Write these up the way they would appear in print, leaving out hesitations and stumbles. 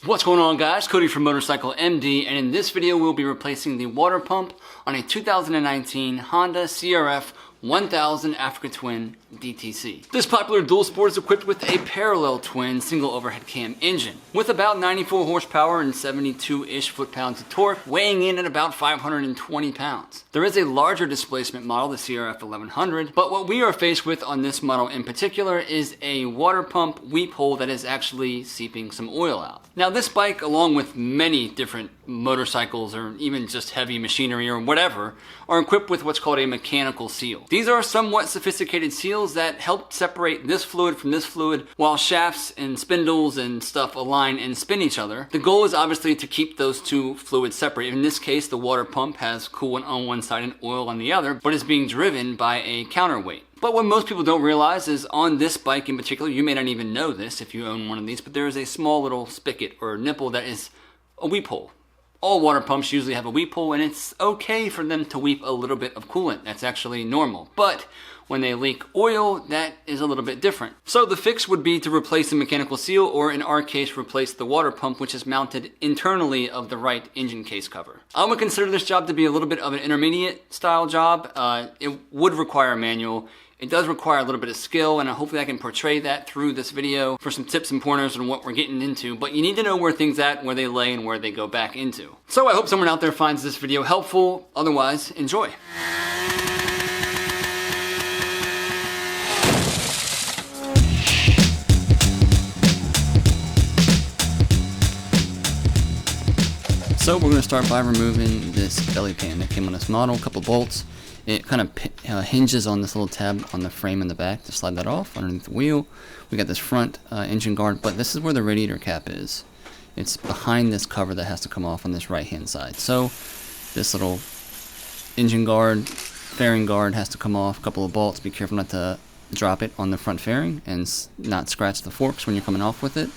What's going on, guys? Cody from Motorcycle MD, and in this video we'll be replacing the water pump on a 2019 Honda CRF1000 Africa Twin DTC. This popular dual sport is equipped with a parallel twin single overhead cam engine with about 94 horsepower and 72-ish foot-pounds of torque, weighing in at about 520 pounds. There is a larger displacement model, the CRF1100, but what we are faced with on this model in particular is a water pump weep hole that is actually seeping some oil out. Now this bike, along with many different motorcycles or even just heavy machinery or whatever, are equipped with what's called a mechanical seal. These are somewhat sophisticated seals that help separate this fluid from this fluid while shafts and spindles and stuff align and spin each other. The goal is obviously to keep those two fluids separate. In this case, the water pump has coolant on one side and oil on the other, but is being driven by a counterweight. But what most people don't realize is on this bike in particular, you may not even know this if you own one of these, but there is a small little spigot or nipple that is a weep hole. All water pumps usually have a weep hole, and it's okay for them to weep a little bit of coolant. That's actually normal. But when they leak oil, that is a little bit different. So the fix would be to replace the mechanical seal, or in our case, replace the water pump, which is mounted internally of the right engine case cover. I would consider this job to be a little bit of an intermediate style job. It would require a manual. It does require a little bit of skill, and hopefully I can portray that through this video for some tips and pointers on what we're getting into, but you need to know where things at, where they lay, and where they go back into. So I hope someone out there finds this video helpful. Otherwise, enjoy. So we're going to start by removing this belly pan that came on this model, a couple bolts. It kind of hinges on this little tab on the frame in the back to slide that off underneath the wheel. We got this front engine guard, but this is where the radiator cap is. It's behind this cover that has to come off on this right hand side. So this little engine guard, fairing guard has to come off, a couple of bolts. Be careful not to drop it on the front fairing and not scratch the forks when you're coming off with it.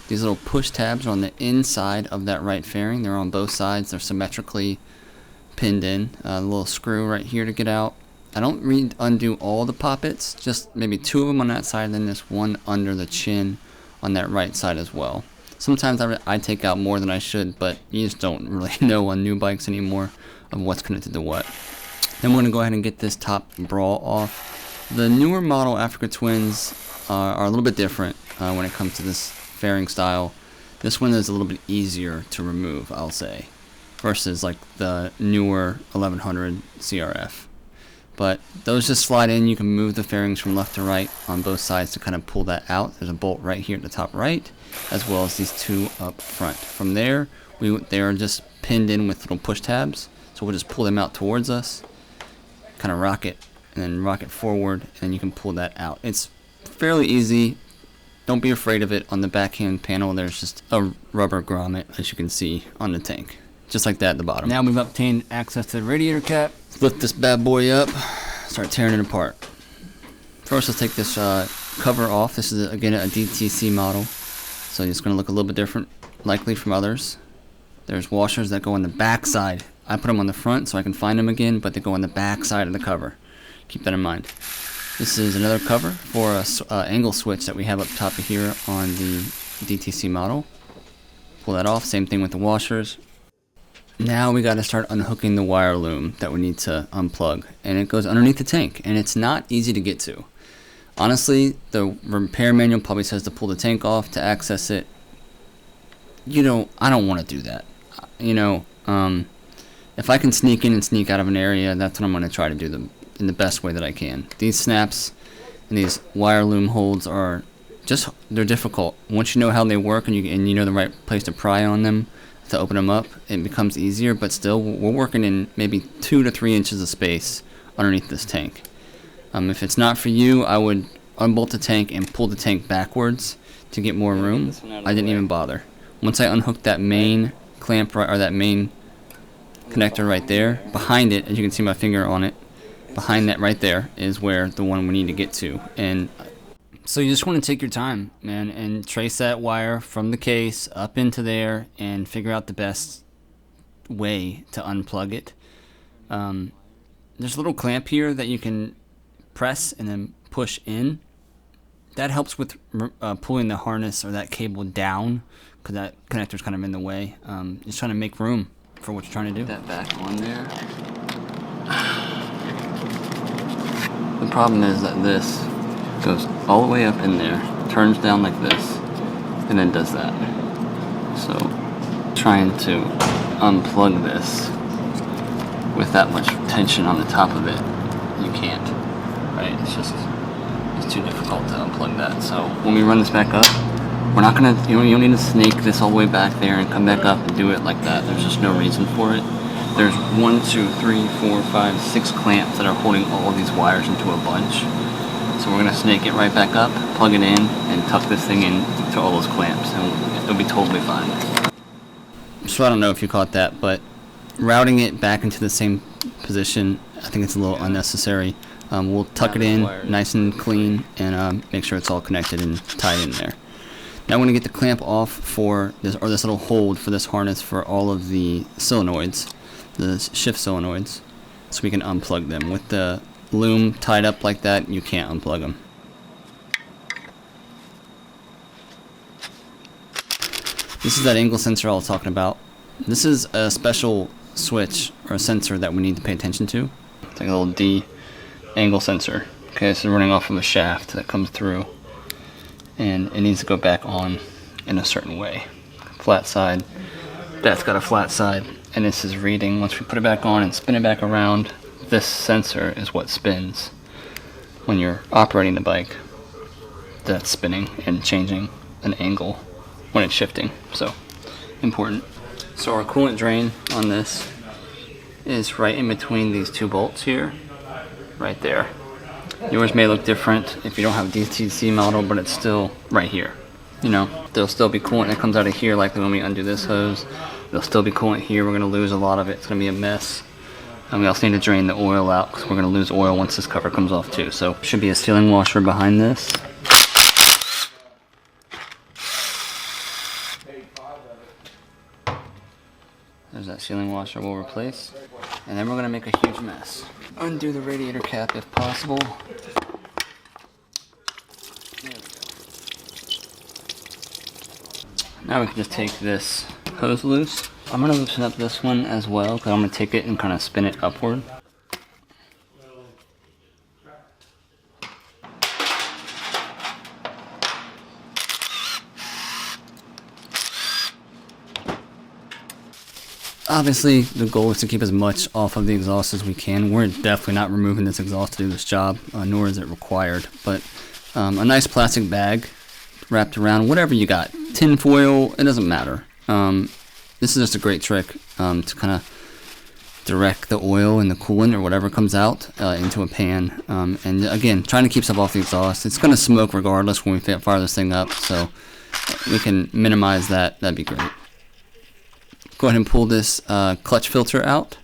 These little push tabs are on the inside of that right fairing. They're on both sides. They're symmetrically pinned in. A little screw right here to get out. I don't undo all the poppets, just maybe two of them on that side, and then this one under the chin on that right side as well. Sometimes I take out more than I should, but you just don't really know on new bikes anymore of what's connected to what. Then we're going to go ahead and get this top brawl off. The newer model Africa Twins are a little bit different when it comes to this fairing style. This one is a little bit easier to remove, I'll say, versus like the newer 1100 CRF. But those just slide in. You can move the fairings from left to right on both sides to kind of pull that out. There's a bolt right here at the top right, as well as these two up front. From there, they are just pinned in with little push tabs, so we'll just pull them out towards us, kind of rock it, and then rock it forward, and then you can pull that out. It's fairly easy. Don't be afraid of it. On the backhand panel, there's just a rubber grommet, as you can see on the tank. Just like that at the bottom. Now we've obtained access to the radiator cap. Let's lift this bad boy up, start tearing it apart. First, let's take this cover off. This is, again, a DTC model, so it's going to look a little bit different, likely from others. There's washers that go on the back side. I put them on the front so I can find them again, but they go on the back side of the cover. Keep that in mind. This is another cover for a angle switch that we have up top of here on the DTC model. Pull that off. Same thing with the washers. Now we got to start unhooking the wire loom that we need to unplug, and it goes underneath the tank, and it's not easy to get to. Honestly, the repair manual probably says to pull the tank off to access it. I don't want to do that. If I can sneak in and sneak out of an area, that's what I'm going to try to do in the best way that I can. These snaps and these wire loom holds they're difficult. Once you know how they work and you know the right place to pry on them to open them up, it becomes easier, but still we're working in maybe 2 to 3 inches of space underneath this tank. If it's not for you, I would unbolt the tank and pull the tank backwards to get more room. I didn't even bother. Once I unhooked that main clamp or that main connector right there, behind it, as you can see my finger on it, behind that right there is where the one we need to get to. And so you just want to take your time, man, and trace that wire from the case up into there and figure out the best way to unplug it. There's a little clamp here that you can press and then push in. That helps with pulling the harness or that cable down because that connector's kind of in the way. Just trying to make room for what you're trying to do. That back on there. The problem is that this goes all the way up in there, turns down like this, and then does that. So trying to unplug this with that much tension on the top of it, you can't, right? It's too difficult to unplug that. So when we run this back up, we're not gonna, you don't need to snake this all the way back there and come back up and do it like that. There's just no reason for it. There's 1, 2, 3, 4, 5, 6 clamps that are holding all of these wires into a bunch. So we're gonna snake it right back up, plug it in, and tuck this thing in to all those clamps, and it'll be totally fine. So I don't know if you caught that, but routing it back into the same position, I think it's a little unnecessary. We'll tuck it in nice and clean and make sure it's all connected and tied in there. Now we're going to get the clamp off for this, or this little hold for this harness for all of the solenoids, the shift solenoids, so we can unplug them. With the loom tied up like that, you can't unplug them. This is that angle sensor I was talking about. This is a special switch or a sensor that we need to pay attention to. It's like a little D angle sensor. Okay, this is running off of a shaft that comes through, and it needs to go back on in a certain way. Flat side, that's got a flat side, and this is reading. Once we put it back on and spin it back around, this sensor is what spins when you're operating the bike. That's spinning and changing an angle when it's shifting, so important. So our coolant drain on this is right in between these two bolts here, right there. Yours may look different if you don't have a DTC model, but it's still right here. You know, there'll still be coolant that comes out of here, like when we undo this hose. There'll still be coolant here. We're going to lose a lot of it. It's going to be a mess. And we also need to drain the oil out, because we're going to lose oil once this cover comes off too. So should be a sealing washer behind this. There's that sealing washer we'll replace. And then we're going to make a huge mess. Undo the radiator cap if possible. There we go. Now we can just take this hose loose. I'm going to loosen up this one as well, because I'm going to take it and kind of spin it upward. Obviously, the goal is to keep as much off of the exhaust as we can. We're definitely not removing this exhaust to do this job, nor is it required. But a nice plastic bag wrapped around, whatever you got. Tin foil, it doesn't matter. This is just a great trick to kind of direct the oil and the coolant or whatever comes out into a pan. And again, trying to keep stuff off the exhaust. It's going to smoke regardless when we fire this thing up, so we can minimize that. That'd be great. Go ahead and pull this clutch filter out.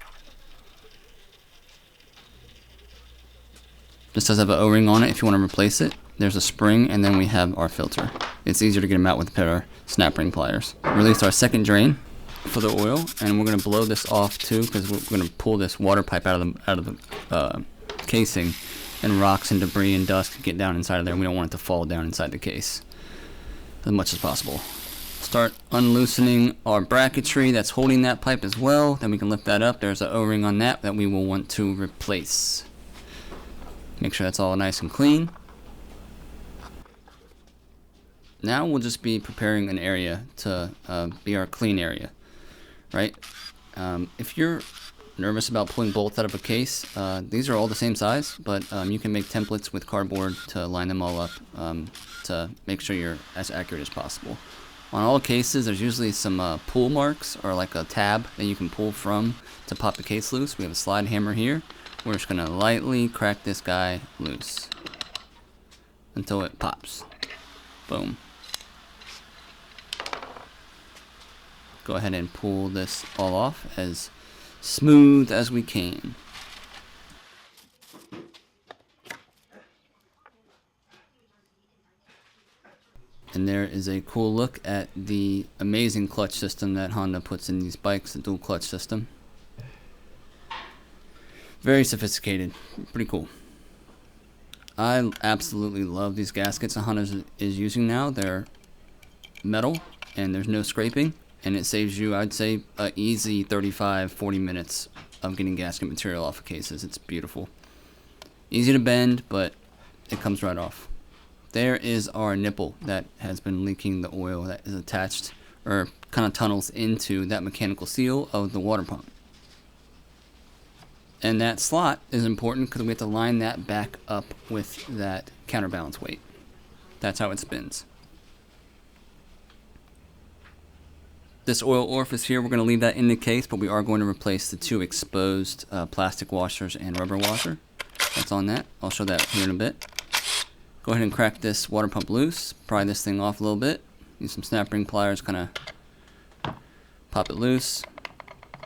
This does have an O-ring on it if you want to replace it. There's a spring, and then we have our filter. It's easier to get them out with a pair of snap ring pliers. Release our second drain for the oil, and we're going to blow this off too, because we're going to pull this water pipe out of the casing, and rocks and debris and dust can get down inside of there, and we don't want it to fall down inside the case as much as possible. Start unloosening our bracketry that's holding that pipe as well. Then we can lift that up. There's an O-ring on that we will want to replace. Make sure that's all nice and clean. Now we'll just be preparing an area to be our clean area, right? If you're nervous about pulling bolts out of a case, these are all the same size, but you can make templates with cardboard to line them all up to make sure you're as accurate as possible. On all cases, there's usually some pull marks or like a tab that you can pull from to pop the case loose. We have a slide hammer here. We're just going to lightly crack this guy loose until it pops. Boom. Go ahead and pull this all off as smooth as we can. And there is a cool look at the amazing clutch system that Honda puts in these bikes, the dual clutch system. Very sophisticated, pretty cool. I absolutely love these gaskets that Honda is using now. They're metal, and there's no scraping, and it saves you, I'd say, an easy 35-40 minutes of getting gasket material off of cases. It's beautiful. Easy to bend, but it comes right off. There is our nipple that has been leaking the oil that is attached or kind of tunnels into that mechanical seal of the water pump. And that slot is important because we have to line that back up with that counterbalance weight. That's how it spins. This oil orifice here, we're going to leave that in the case, but we are going to replace the two exposed plastic washers and rubber washer. That's on that. I'll show that here in a bit. Go ahead and crack this water pump loose. Pry this thing off a little bit. Use some snap ring pliers, kind of pop it loose.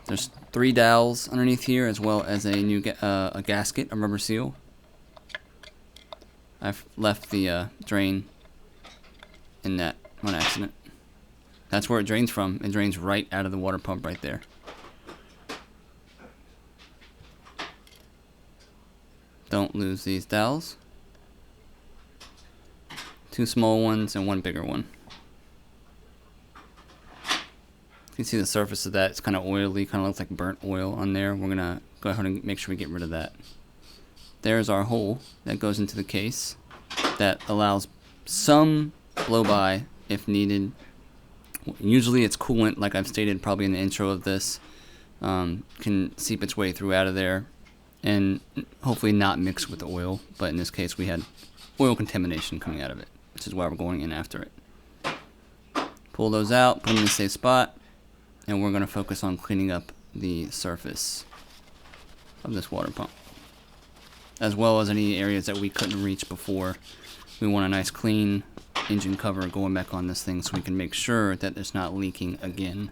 There's 3 dowels underneath here, as well as a new a gasket, a rubber seal. I've left the drain in that on accident. That's where it drains from. It drains right out of the water pump right there. Don't lose these dowels. 2 small ones and 1 bigger one. You can see the surface of that. It's kind of oily, kind of looks like burnt oil on there. We're going to go ahead and make sure we get rid of that. There's our hole that goes into the case that allows some blow-by if needed. Usually it's coolant, like I've stated probably in the intro of this. Can seep its way through out of there and hopefully not mix with the oil. But in this case we had oil contamination coming out of it, which is why we're going in after it. Pull those out, put them in a safe spot. And we're going to focus on cleaning up the surface of this water pump, as well as any areas that we couldn't reach before. We want a nice clean engine cover going back on this thing so we can make sure that it's not leaking again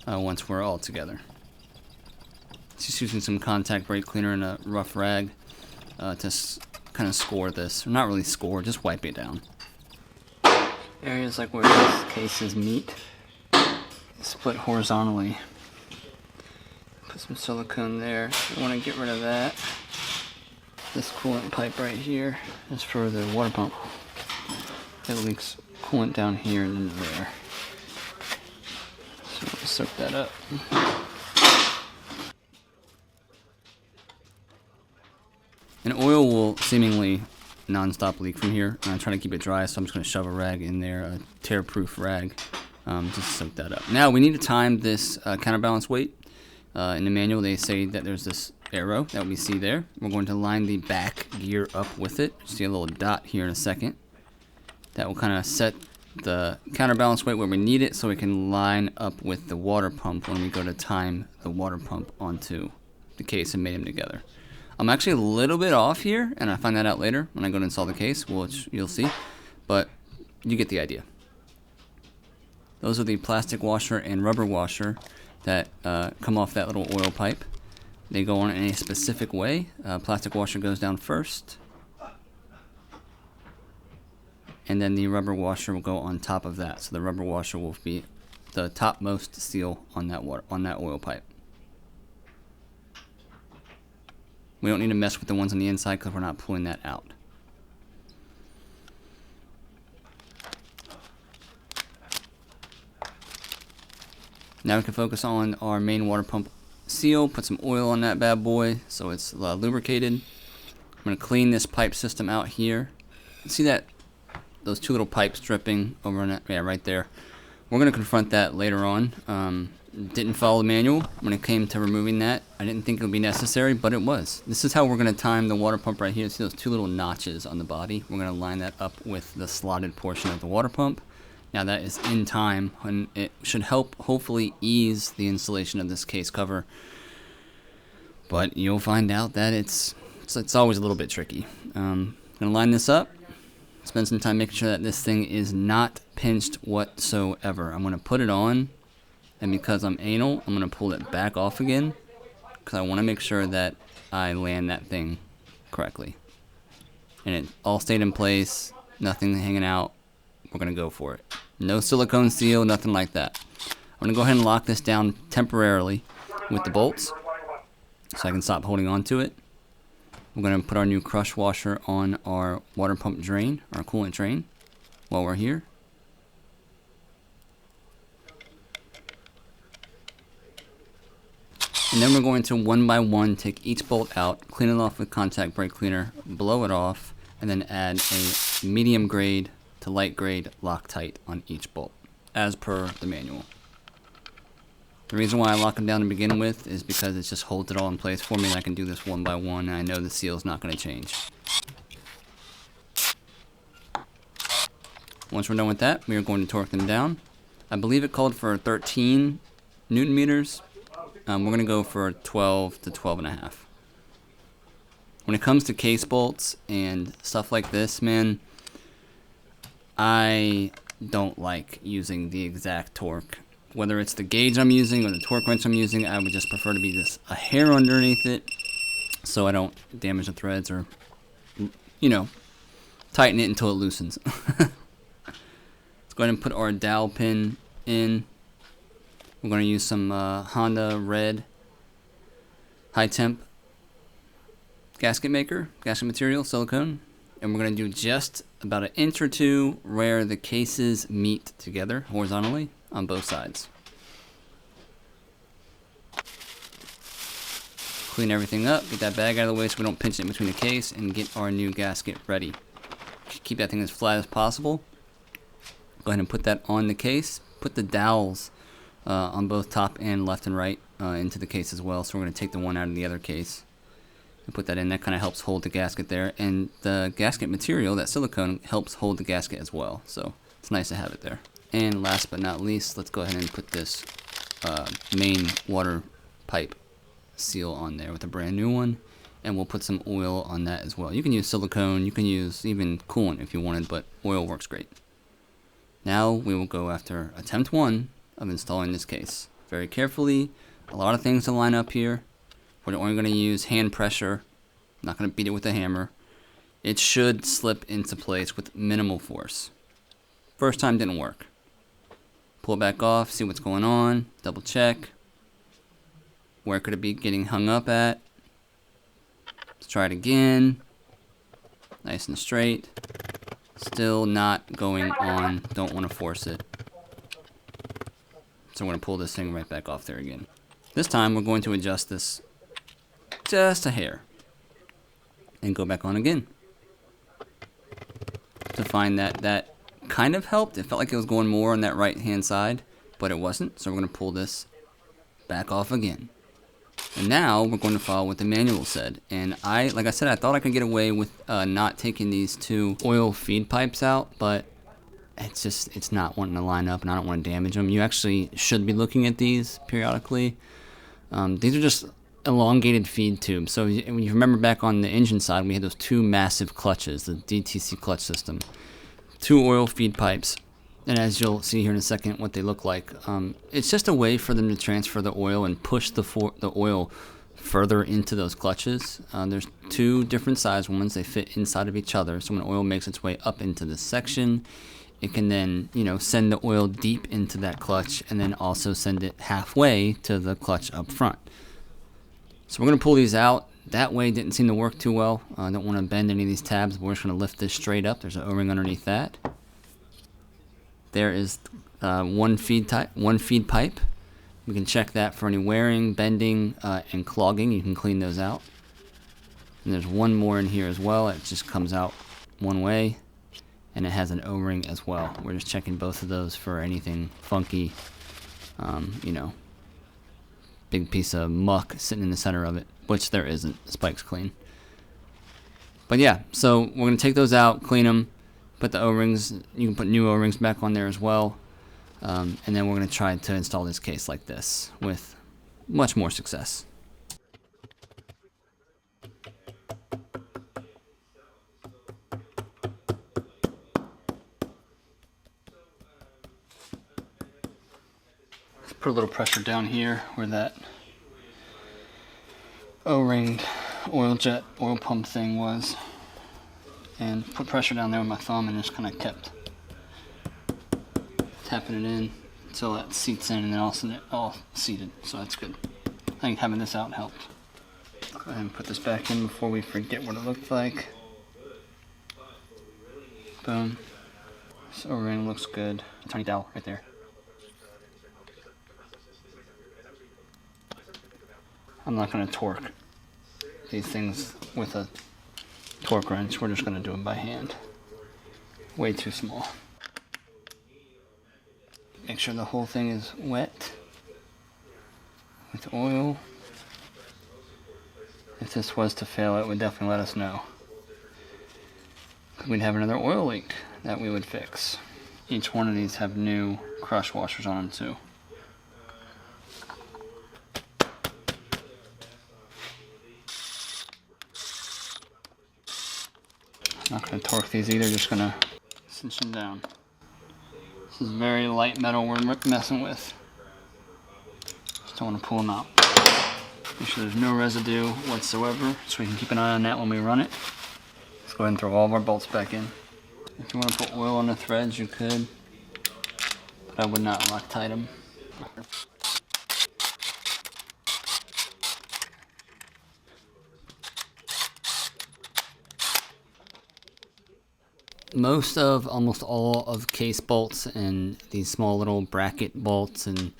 once we're all together. Just using some contact brake cleaner and a rough rag to kind of score this. Or not really score, just wipe it down. Areas like where these cases meet. Split horizontally. Put some silicone there. We want to get rid of that. This coolant pipe right here is for the water pump. It leaks coolant down here and into there. So we'll soak that up. And oil will seemingly non-stop leak from here. I'm trying to keep it dry, so I'm just going to shove a rag in there, a tear-proof rag. Just soak that up. Now we need to time this counterbalance weight. In the manual they say that there's this arrow that we see there. We're going to line the back gear up with it. See a little dot here in a second. That will kind of set the counterbalance weight where we need it so we can line up with the water pump when we go to time the water pump onto the case and mate them together. I'm actually a little bit off here, and I find that out later when I go to install the case, which you'll see. But you get the idea. Those are the plastic washer and rubber washer that come off that little oil pipe. They go on in a specific way. Plastic washer goes down first, and then the rubber washer will go on top of that. So the rubber washer will be the topmost seal on that oil pipe. We don't need to mess with the ones on the inside because we're not pulling that out. Now we can focus on our main water pump seal, put some oil on that bad boy so it's lubricated. I'm going to clean this pipe system out here. See that? Those 2 little pipes dripping over on that, yeah, right there. We're going to confront that later on. Didn't follow the manual when it came to removing that. I didn't think it would be necessary, but it was. This is how we're going to time the water pump right here. See those 2 little notches on the body? We're going to line that up with the slotted portion of the water pump. Now that is in time, and it should help hopefully ease the installation of this case cover. But you'll find out that it's always a little bit tricky. I'm going to line this up, spend some time making sure that this thing is not pinched whatsoever. I'm going to put it on, and because I'm anal, I'm going to pull it back off again because I want to make sure that I land that thing correctly. And it all stayed in place, nothing hanging out. We're going to go for it. No silicone seal, nothing like that. I'm going to go ahead and lock this down temporarily with the bolts so I can stop holding on to it. We're going to put our new crush washer on our water pump drain, our coolant drain, while we're here. And then we're going to one by one take each bolt out, clean it off with contact brake cleaner, blow it off, and then add a medium grade to light grade Loctite on each bolt, as per the manual. The reason why I lock them down to begin with is because it just holds it all in place for me, and I can do this one by one, and I know the seal is not going to change. Once we're done with that, we are going to torque them down. I believe it called for 13 Newton meters. We're going to go for 12 to 12.5. When it comes to case bolts and stuff like this, man, I don't like using the exact torque. Whether it's the gauge I'm using or the torque wrench I'm using, I would just prefer to be just a hair underneath it so I don't damage the threads or, you know, tighten it until it loosens. Let's go ahead and put our dowel pin in. We're going to use some Honda red high temp gasket maker, gasket material, silicone. And we're going to do just about an inch or two where the cases meet together horizontally on both sides. Clean everything up, get that bag out of the way so we don't pinch it in between the case, and get our new gasket ready. Keep that thing as flat as possible. Go ahead and put that on the case. Put the dowels on both top and left and right into the case as well. So we're going to take the one out of the other case and put that in. That kind of helps hold the gasket there. And the gasket material, that silicone, helps hold the gasket as well. So it's nice to have it there. And last but not least, let's go ahead and put this main water pipe seal on there with a brand new one. And we'll put some oil on that as well. You can use silicone, you can use even coolant if you wanted, but oil works great. Now we will go after attempt 1 of installing this case. Very carefully, a lot of things to line up here. We're only going to use hand pressure, not going to beat it with a hammer. It should slip into place with minimal force. First time didn't work. Pull it back off, see what's going on, double check. Where could it be getting hung up at? Let's try it again. Nice and straight. Still not going on. Don't want to force it. So we're going to pull this thing right back off there again. This time we're going to adjust this just a hair. And go back on again. To find that kind of helped. It felt like it was going more on that right hand side, but it wasn't. So we're going to pull this back off again. And now we're going to follow what the manual said. And like I said, I thought I could get away with not taking these two oil feed pipes out, but it's not wanting to line up, and I don't want to damage them. You actually should be looking at these periodically. These are just elongated feed tubes. So when you remember back on the engine side, we had those two massive clutches, the DTC clutch system, 2 oil feed pipes. And as you'll see here in a second what they look like, it's just a way for them to transfer the oil and push the oil further into those clutches. There's 2 different size ones. They fit inside of each other. So when oil makes its way up into this section, it can then, send the oil deep into that clutch and then also send it halfway to the clutch up front. So we're going to pull these out. That way didn't seem to work too well. I don't want to bend any of these tabs, but we're just going to lift this straight up. There's an O-ring underneath that. There is one feed pipe. We can check that for any wearing, bending, and clogging. You can clean those out. And there's one more in here as well. It just comes out one way, and it has an O-ring as well. We're just checking both of those for anything funky, big piece of muck sitting in the center of it, which there isn't. The spike's clean. But yeah, so we're going to take those out, clean them. Put the O-rings, you can put new O-rings back on there as well. And then we're going to try to install this case like this with much more success. Let's put a little pressure down here where that O-ring oil pump thing was. And put pressure down there with my thumb and just kind of kept tapping it in until that seats in, and then all seated. So that's good. I think having this out helped. Go ahead and put this back in before we forget what it looked like. Boom. This O-ring looks good. A tiny dowel right there. I'm not going to torque these things with a torque wrench. We're just going to do it by hand. Way too small. Make sure the whole thing is wet with oil. If this was to fail, it would definitely let us know. We'd have another oil leak that we would fix. Each one of these have new crush washers on them too. Not going to torque these either, just going to cinch them down. This is very light metal we're messing with. Just don't want to pull them out. Make sure there's no residue whatsoever, so we can keep an eye on that when we run it. Let's go ahead and throw all of our bolts back in. If you want to put oil on the threads, you could, but I would not Loctite them. Almost all of case bolts and these small little bracket bolts and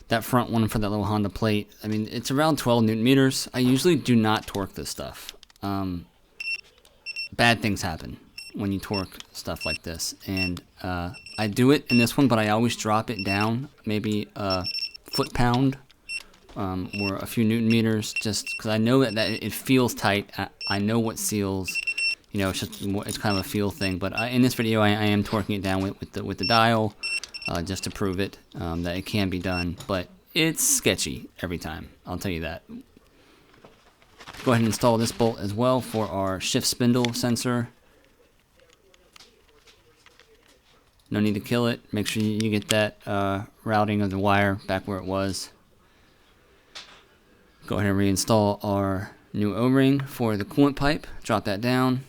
that front one for that little Honda plate, I mean, it's around 12 Newton meters. I usually do not torque this stuff. Bad things happen when you torque stuff like this, and I do it in this one, but I always drop it down maybe a foot-pound or a few Newton meters, just because I know that it feels tight. I know what seals. You know, it's kind of a feel thing, but in this video I am torquing it down with the dial, just to prove it, that it can be done, but it's sketchy every time, I'll tell you that. Go ahead and install this bolt as well for our shift spindle sensor. No need to kill it, make sure you get that routing of the wire back where it was. Go ahead and reinstall our new O-ring for the coolant pipe, drop that down.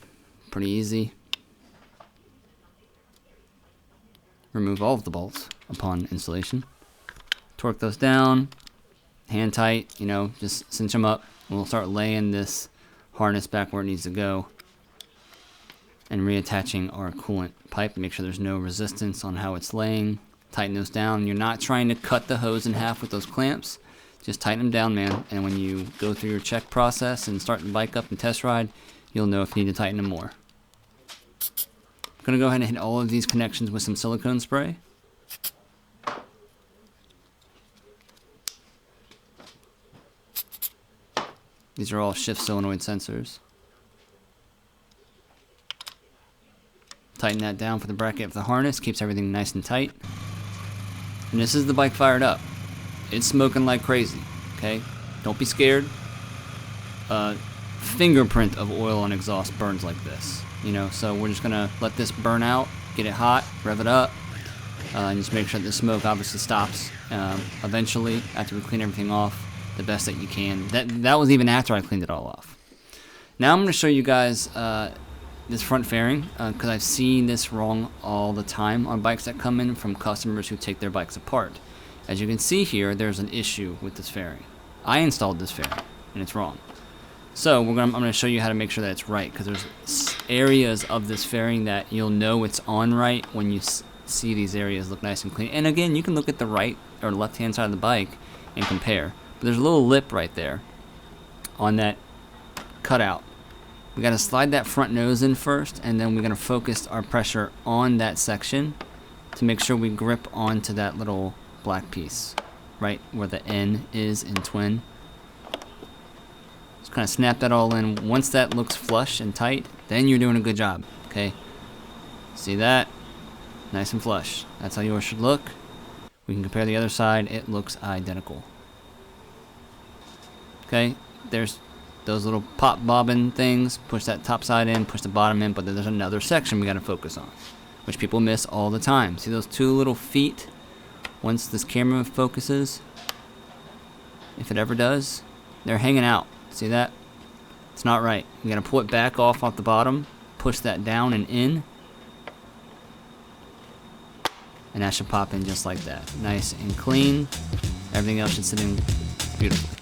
Pretty easy. Remove all of the bolts upon installation. Torque those down, hand tight, you know, just cinch them up. We'll start laying this harness back where it needs to go and reattaching our coolant pipe. Make sure there's no resistance on how it's laying. Tighten those down. You're not trying to cut the hose in half with those clamps. Just tighten them down, man. And when you go through your check process and start the bike up and test ride, you'll know if you need to tighten them more. I'm going to go ahead and hit all of these connections with some silicone spray. These are all shift solenoid sensors. Tighten that down for the bracket of the harness, keeps everything nice and tight. And this is the bike fired up. It's smoking like crazy, okay? Don't be scared. Fingerprint of oil on exhaust burns like this, you know, so we're just gonna let this burn out, get it hot, rev it up, and just make sure that the smoke obviously stops eventually after we clean everything off the best that you can. That was even after I cleaned it all off. Now I'm going to show you guys this front fairing, because I've seen this wrong all the time on bikes that come in from customers who take their bikes apart. As you can see here, there's an issue with this fairing. I installed this fairing and it's wrong. So I'm going to show you how to make sure that it's right, because there's areas of this fairing that you'll know it's on right when you see these areas look nice and clean. And again, you can look at the right or left hand side of the bike and compare. But there's a little lip right there on that cutout. We got to slide that front nose in first, and then we're going to focus our pressure on that section to make sure we grip onto that little black piece right where the N is in twin. Just kind of snap that all in. Once that looks flush and tight, then you're doing a good job. Okay, see that? Nice and flush. That's how yours should look. We can compare the other side. It looks identical. Okay, there's those little pop bobbin things. Push that top side in, push the bottom in, but then there's another section we got to focus on, which people miss all the time. See those two little feet? Once this camera focuses, if it ever does, they're hanging out. See that? It's not right. We got to pull it back off the bottom, push that down and in, and that should pop in just like that. Nice and clean. Everything else should sit in beautifully.